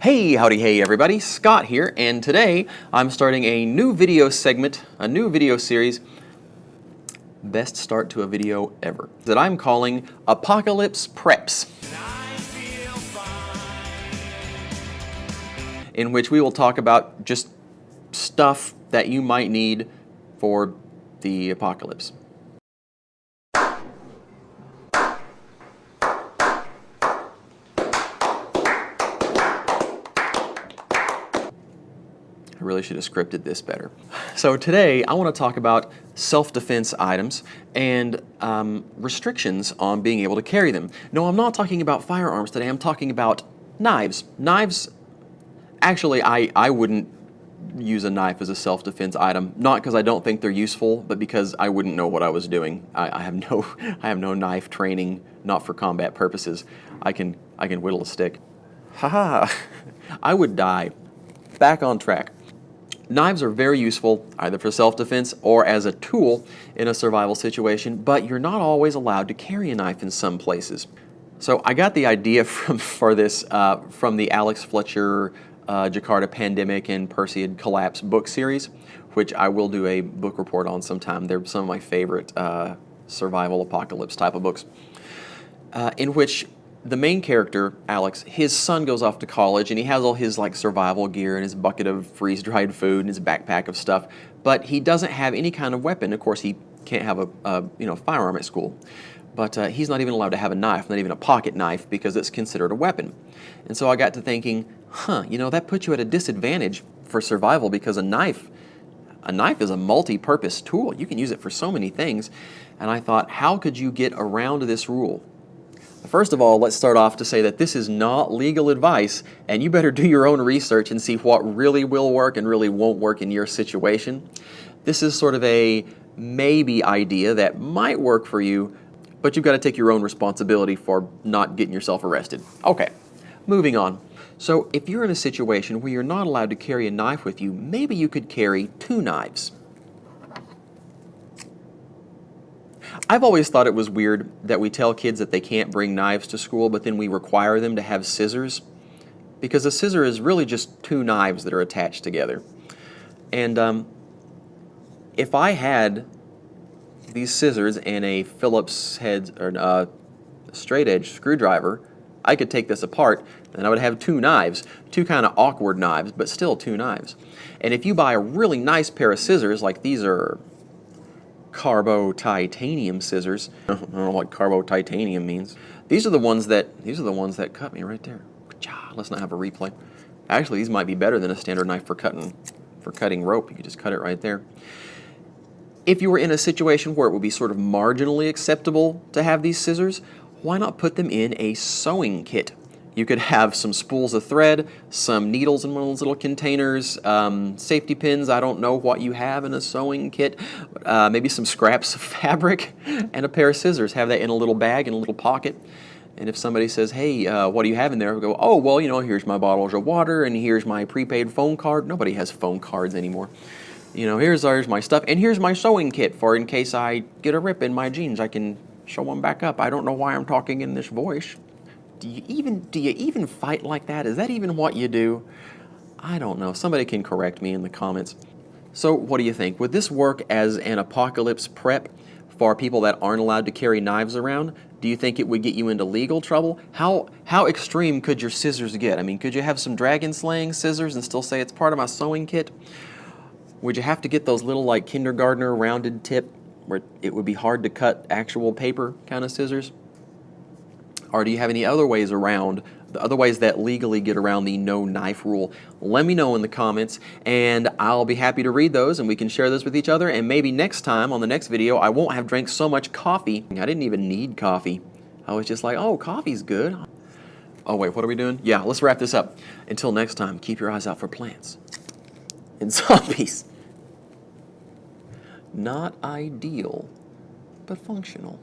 Hey, howdy, hey everybody, Scott here, and today I'm starting a new video segment, a new video series, best start to a video ever, that I'm calling Apocalypse Preps, in which we will talk about just stuff that you might need for the apocalypse. I really should have scripted this better. So today I want to talk about self-defense items and restrictions on being able to carry them. No, I'm not talking about firearms today, I'm talking about knives. Knives, actually I wouldn't use a knife as a self-defense item, not because I don't think they're useful, but because I wouldn't know what I was doing. I have no knife training, not for combat purposes. I can whittle a stick. Haha, I would die. Back on track. Knives are very useful either for self-defense or as a tool in a survival situation, but you're not always allowed to carry a knife in some places. So I got the idea for this from the Alex Fletcher Jakarta Pandemic and Perseid Collapse book series, which I will do a book report on sometime. They're some of my favorite survival apocalypse type of books, in which the main character, Alex, his son goes off to college and he has all his like survival gear and his bucket of freeze-dried food and his backpack of stuff, but he doesn't have any kind of weapon. Of course, he can't have a firearm at school, but he's not even allowed to have a knife, not even a pocket knife, because it's considered a weapon. And so I got to thinking, that puts you at a disadvantage for survival, because a knife is a multi-purpose tool. You can use it for so many things. And I thought, how could you get around this rule? First of all, let's start off to say that this is not legal advice, and you better do your own research and see what really will work and really won't work in your situation. This is sort of a maybe idea that might work for you, but you've got to take your own responsibility for not getting yourself arrested. Okay, moving on. So if you're in a situation where you're not allowed to carry a knife with you, maybe you could carry 2 knives. I've always thought it was weird that we tell kids that they can't bring knives to school, but then we require them to have scissors, because a scissor is really just 2 knives that are attached together. And if I had these scissors and a Phillips head or straight edge screwdriver, I could take this apart and I would have 2 knives, 2 kind of awkward knives, but still 2 knives. And if you buy a really nice pair of scissors, like these are carbo titanium scissors. I don't know what carbo titanium means. These are the ones that cut me right there. Let's not have a replay. Actually, these might be better than a standard knife for cutting rope. You could just cut it right there. If you were in a situation where it would be sort of marginally acceptable to have these scissors, why not put them in a sewing kit? You could have some spools of thread, some needles in one of those little containers, safety pins. I don't know what you have in a sewing kit. Maybe some scraps of fabric and a pair of scissors. Have that in a little bag, in a little pocket. And if somebody says, hey, what do you have in there? We'll go, oh, well, here's my bottles of water, and here's my prepaid phone card. Nobody has phone cards anymore. Here's my stuff, and here's my sewing kit for in case I get a rip in my jeans. I can sew them back up. I don't know why I'm talking in this voice. Do you even fight like that? Is that even what you do? I don't know. Somebody can correct me in the comments. So what do you think? Would this work as an apocalypse prep for people that aren't allowed to carry knives around? Do you think it would get you into legal trouble? How extreme could your scissors get? I mean, could you have some dragon slaying scissors and still say it's part of my sewing kit? Would you have to get those little like kindergartner rounded tip where it would be hard to cut actual paper kind of scissors? Or do you have any other ways around, the other ways that legally get around the no knife rule? Let me know in the comments, and I'll be happy to read those, and we can share those with each other. And maybe next time, on the next video, I won't have drank so much coffee. I didn't even need coffee. I was just like, oh, coffee's good. Oh, wait, what are we doing? Yeah, let's wrap this up. Until next time, keep your eyes out for plants and zombies. Not ideal, but functional.